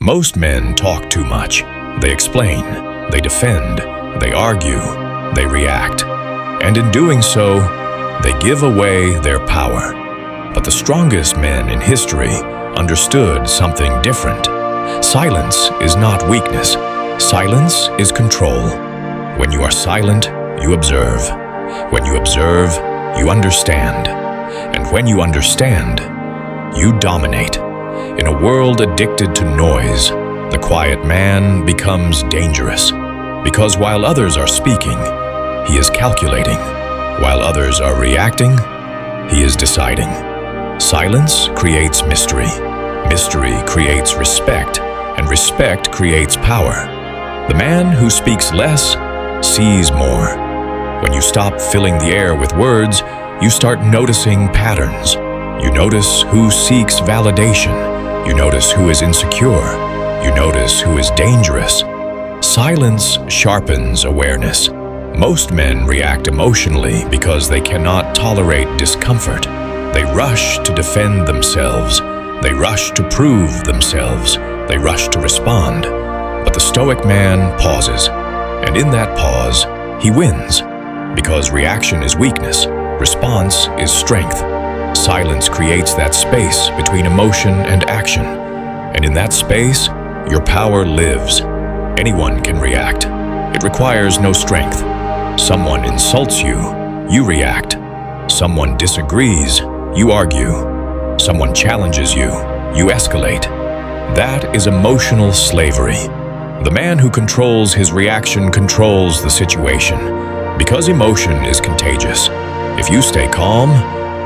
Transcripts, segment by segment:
Most men talk too much. They explain, they defend, they argue, they react. And in doing so, they give away their power. But the strongest men in history understood something different. Silence is not weakness. Silence is control. When you are silent, you observe. When you observe, you understand. And when you understand, you dominate. In a world addicted to noise, the quiet man becomes dangerous. Because while others are speaking, he is calculating. While others are reacting, he is deciding. Silence creates mystery. Mystery creates respect, and respect creates power. The man who speaks less sees more. When you stop filling the air with words, you start noticing patterns. You notice who seeks validation. You notice who is insecure. You notice who is dangerous. Silence sharpens awareness. Most men react emotionally because they cannot tolerate discomfort. They rush to defend themselves. They rush to prove themselves. They rush to respond. But the Stoic man pauses, and in that pause, he wins. Because reaction is weakness, response is strength. Silence creates that space between emotion and action. And in that space, your power lives. Anyone can react. It requires no strength. Someone insults you, you react. Someone disagrees, you argue. Someone challenges you, you escalate. That is emotional slavery. The man who controls his reaction controls the situation. Because emotion is contagious. If you stay calm,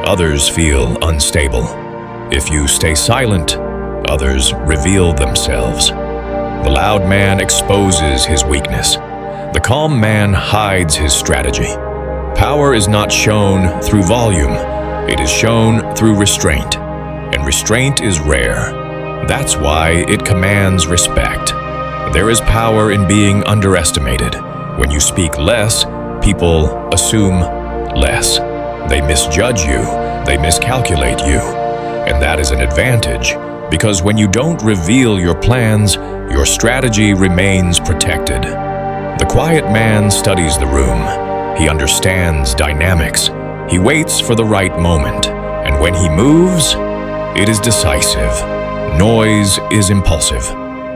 others feel unstable. If you stay silent, others reveal themselves. The loud man exposes his weakness. The calm man hides his strategy. Power is not shown through volume. It is shown through restraint. And restraint is rare. That's why it commands respect. There is power in being underestimated. When you speak less, people assume less. They misjudge you. They miscalculate you. And that is an advantage, because when you don't reveal your plans, your strategy remains protected. The quiet man studies the room. He understands dynamics. He waits for the right moment. And when he moves, it is decisive. Noise is impulsive.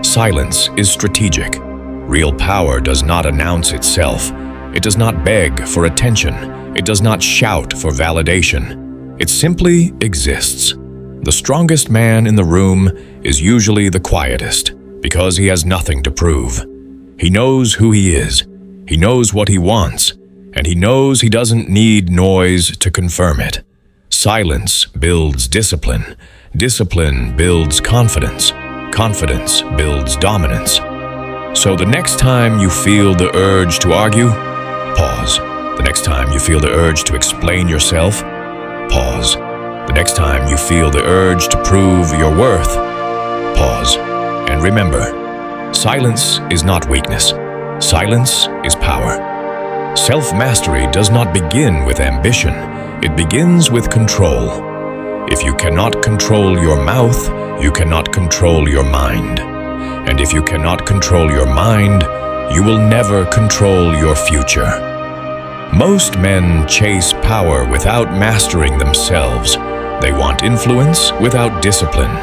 Silence is strategic. Real power does not announce itself. It does not beg for attention. It does not shout for validation. It simply exists. The strongest man in the room is usually the quietest, because he has nothing to prove. He knows who he is. He knows what he wants, and he knows he doesn't need noise to confirm it. Silence builds discipline. Discipline builds confidence. Confidence builds dominance. So the next time you feel the urge to argue, pause. The next time you feel the urge to explain yourself, pause. The next time you feel the urge to prove your worth, pause. And remember, silence is not weakness. Silence is power. Self-mastery does not begin with ambition. It begins with control. If you cannot control your mouth, you cannot control your mind. And if you cannot control your mind, you will never control your future. Most men chase power without mastering themselves. They want influence without discipline.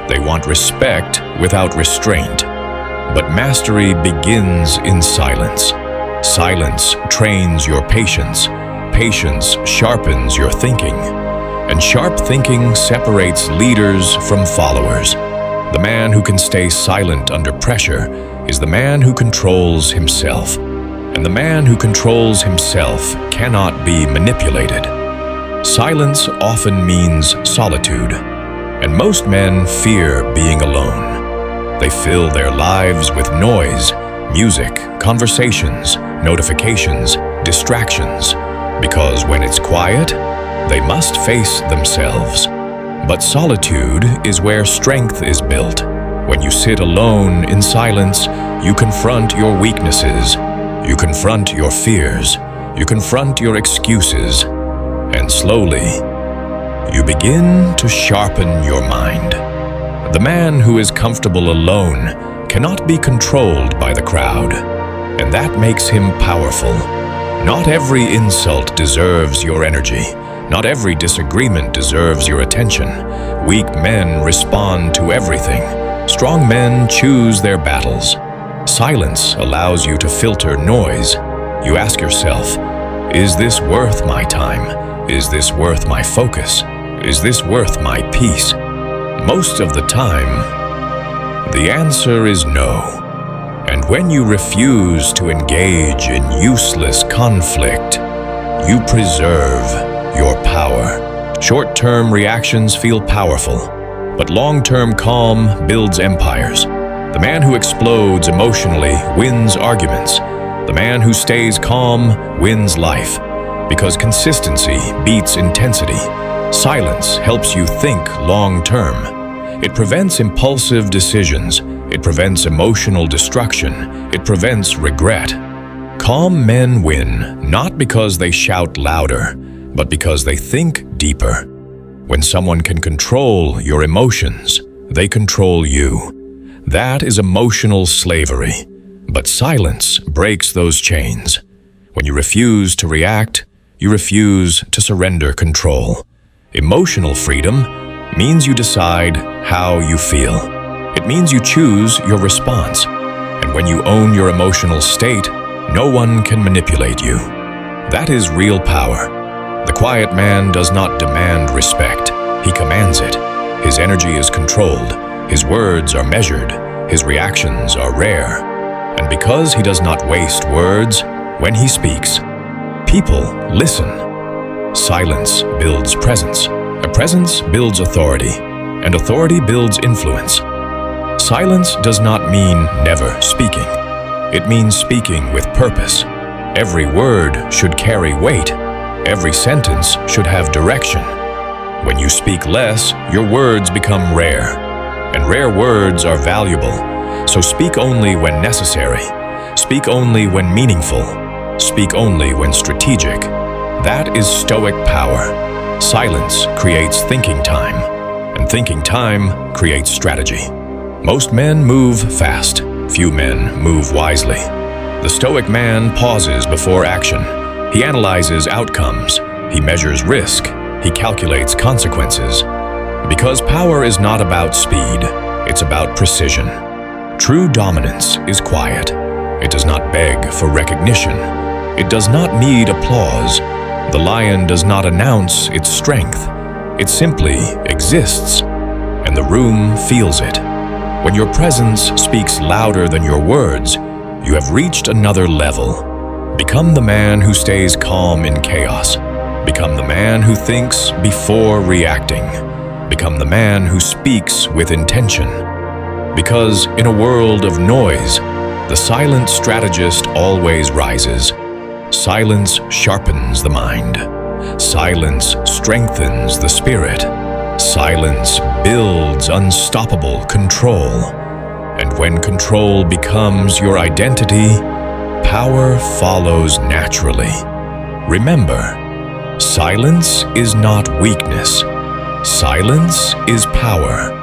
They want respect without restraint. But mastery begins in silence. Silence trains your patience. Patience sharpens your thinking. And sharp thinking separates leaders from followers. The man who can stay silent under pressure is the man who controls himself. And the man who controls himself cannot be manipulated. Silence often means solitude, and most men fear being alone. They fill their lives with noise, music, conversations, notifications, distractions, because when it's quiet, they must face themselves. But solitude is where strength is built. When you sit alone in silence, you confront your weaknesses, you confront your fears, you confront your excuses, and slowly, you begin to sharpen your mind. The man who is comfortable alone cannot be controlled by the crowd, and that makes him powerful. Not every insult deserves your energy. Not every disagreement deserves your attention. Weak men respond to everything. Strong men choose their battles. Silence allows you to filter noise. You ask yourself, is this worth my time? Is this worth my focus? Is this worth my peace? Most of the time, the answer is no. And when you refuse to engage in useless conflict, you preserve your power. Short-term reactions feel powerful, but long-term calm builds empires. The man who explodes emotionally wins arguments. The man who stays calm wins life, because consistency beats intensity. Silence helps you think long-term. It prevents impulsive decisions. It prevents emotional destruction. It prevents regret. Calm men win, not because they shout louder, but because they think deeper. When someone can control your emotions, they control you. That is emotional slavery. But silence breaks those chains. When you refuse to react, you refuse to surrender control. Emotional freedom means you decide how you feel. It means you choose your response. And when you own your emotional state, no one can manipulate you. That is real power. The quiet man does not demand respect. He commands it. His energy is controlled. His words are measured. His reactions are rare. And because he does not waste words, when he speaks, people listen. Silence builds presence. A presence builds authority. And authority builds influence. Silence does not mean never speaking. It means speaking with purpose. Every word should carry weight. Every sentence should have direction. When you speak less, your words become rare. And rare words are valuable. So speak only when necessary. Speak only when meaningful. Speak only when strategic. That is Stoic power. Silence creates thinking time. And thinking time creates strategy. Most men move fast. Few men move wisely. The Stoic man pauses before action. He analyzes outcomes. He measures risk. He calculates consequences. Because power is not about speed, it's about precision. True dominance is quiet. It does not beg for recognition. It does not need applause. The lion does not announce its strength. It simply exists, and the room feels it. When your presence speaks louder than your words, you have reached another level. Become the man who stays calm in chaos. Become the man who thinks before reacting. Become the man who speaks with intention. Because in a world of noise, the silent strategist always rises. Silence sharpens the mind. Silence strengthens the spirit. Silence builds unstoppable control. And when control becomes your identity, power follows naturally. Remember, silence is not weakness. Silence is power.